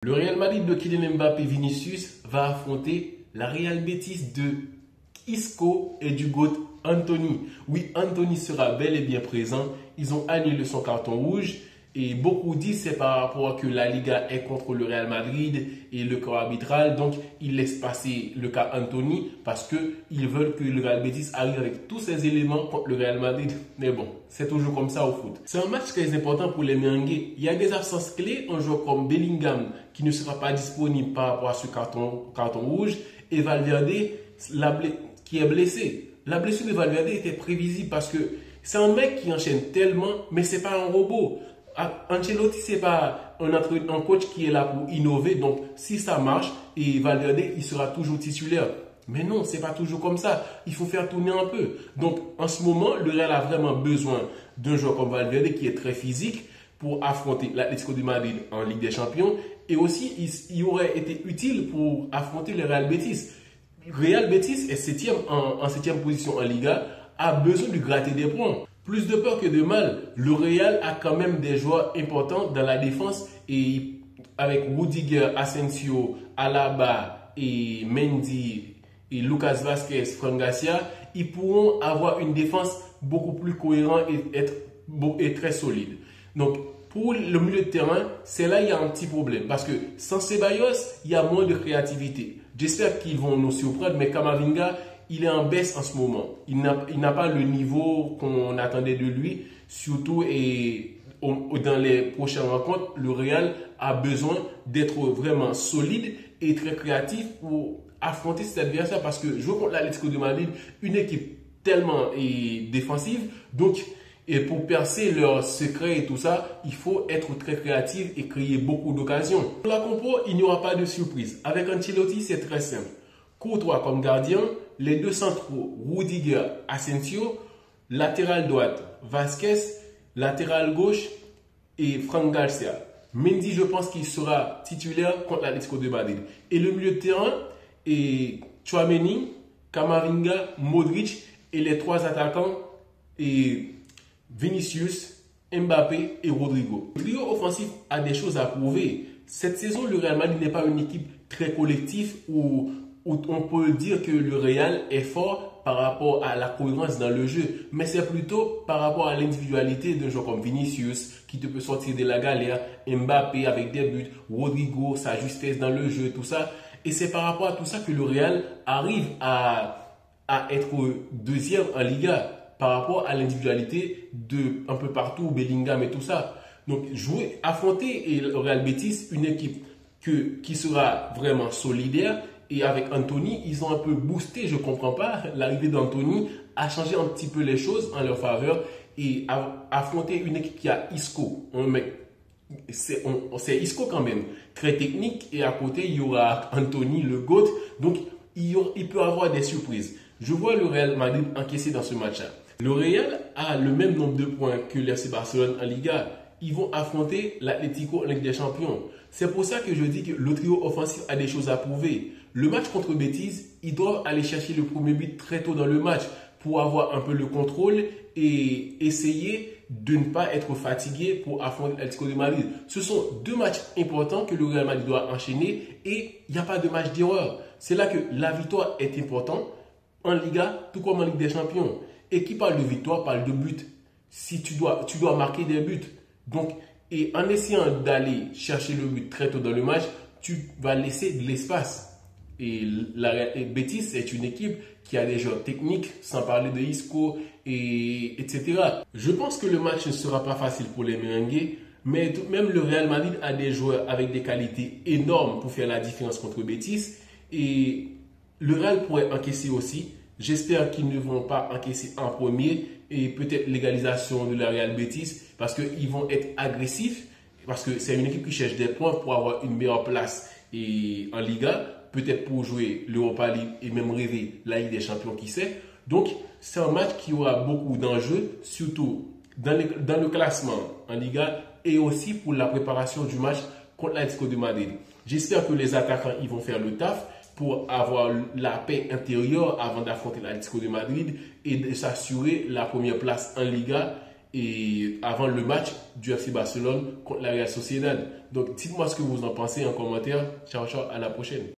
Le Real Madrid de Kylian Mbappé Vinicius va affronter la Real Betis de Isco et du GOAT Anthony. Oui, Anthony sera bel et bien présent. Ils ont annulé son carton rouge et beaucoup disent c'est par rapport à que la Liga est contre le Real Madrid et le corps arbitral. Donc, ils laissent passer le cas Anthony parce qu'ils veulent que le Real Betis arrive avec tous ces éléments contre le Real Madrid. Mais bon, c'est toujours comme ça au foot. C'est un match très important pour les merengues. Il y a des absences clés, un joueur comme Bellingham qui ne sera pas disponible par rapport à ce carton rouge et Valverde qui est blessé. La blessure de Valverde était prévisible parce que c'est un mec qui enchaîne tellement, mais c'est pas un robot. Ancelotti, c'est pas un coach qui est là pour innover. Donc, si ça marche, et Valverde, il sera toujours titulaire. Mais non, c'est pas toujours comme ça. Il faut faire tourner un peu. Donc, en ce moment, le Real a vraiment besoin d'un joueur comme Valverde qui est très physique pour affronter l'Atlético de Madrid en Ligue des Champions. Et aussi, il aurait été utile pour affronter le Real Betis. Real Betis est en 7e position en Liga, a besoin de gratter des points. Plus de peur que de mal, le Real a quand même des joueurs importants dans la défense et avec Rudiger, Asensio, Alaba et Mendy et Lucas Vázquez, Fran Garcia, ils pourront avoir une défense beaucoup plus cohérente et très solide. Donc, pour le milieu de terrain, c'est là il y a un petit problème parce que sans Ceballos, il y a moins de créativité. J'espère qu'ils vont nous surprendre, mais Camavinga, il est en baisse en ce moment. Il n'a pas le niveau qu'on attendait de lui, surtout dans les prochaines rencontres. Le Real a besoin d'être vraiment solide et très créatif pour affronter cet adversaire parce que jouer contre l'Atlético de Madrid, une équipe tellement défensive, donc et pour percer leurs secrets et tout ça, il faut être très créatif et créer beaucoup d'occasions. Pour la compo, il n'y aura pas de surprise. Avec Ancelotti, c'est très simple. Courtois comme gardien, les deux centraux, Rudiger, Asensio, latéral droite, Vázquez, latéral gauche et Fran Garcia. Mendy, je pense qu'il sera titulaire contre l'Atlético de Madrid. Et le milieu de terrain est Tchouaméni, Camavinga, Modric et les trois attaquants et Vinicius, Mbappé et Rodrigo. Le trio offensif a des choses à prouver. Cette saison, le Real Madrid n'est pas une équipe très collective où on peut dire que le Real est fort par rapport à la cohérence dans le jeu. Mais c'est plutôt par rapport à l'individualité d'un joueur comme Vinicius qui te peut sortir de la galère, Mbappé avec des buts, Rodrigo, sa justesse dans le jeu, tout ça. Et c'est par rapport à tout ça que le Real arrive à être deuxième en Liga par rapport à l'individualité de un peu partout, Bellingham et tout ça. Donc, affronter le Real Betis, une équipe qui sera vraiment solidaire. Et avec Anthony, ils ont un peu boosté, je ne comprends pas. L'arrivée d'Anthony a changé un petit peu les choses en leur faveur. Et affronter une équipe qui a Isco, un mec, c'est Isco quand même, très technique. Et à côté, il y aura Anthony, le GOAT. Donc, il peut avoir des surprises. Je vois le Real Madrid encaisser dans ce match-là. Le Real a le même nombre de points que l'FC Barcelone en Liga. Ils vont affronter l'Atlético en Ligue des Champions. C'est pour ça que je dis que le trio offensif a des choses à prouver. Le match contre Betis, ils doivent aller chercher le premier but très tôt dans le match pour avoir un peu le contrôle et essayer de ne pas être fatigué pour affronter l'Atlético de Madrid. Ce sont deux matchs importants que le Real Madrid doit enchaîner et il n'y a pas de match d'erreur. C'est là que la victoire est importante en Liga, tout comme en Ligue des Champions. Et qui parle de victoire parle de but. Si tu dois marquer des buts. Donc, et en essayant d'aller chercher le but très tôt dans le match, tu vas laisser de l'espace. Et Betis, c'est une équipe qui a des joueurs techniques, sans parler de Isco, etc. Je pense que le match ne sera pas facile pour les merengues, mais tout de même, le Real Madrid a des joueurs avec des qualités énormes pour faire la différence contre Betis. Et le Real pourrait encaisser aussi. J'espère qu'ils ne vont pas encaisser en premier et peut-être l'égalisation de la Real Betis parce qu'ils vont être agressifs, parce que c'est une équipe qui cherche des points pour avoir une meilleure place en Liga, peut-être pour jouer l'Europa League et même rêver la Ligue des Champions, qui sait. Donc, c'est un match qui aura beaucoup d'enjeux, surtout dans le classement en Liga et aussi pour la préparation du match contre l'Atlético de Madrid. J'espère que les attaquants ils vont faire le taf pour avoir la paix intérieure avant d'affronter l'Atlético de Madrid et de s'assurer la première place en Liga et avant le match du FC Barcelone contre la Real Sociedad. Donc dites-moi ce que vous en pensez en commentaire. Ciao, ciao, à la prochaine.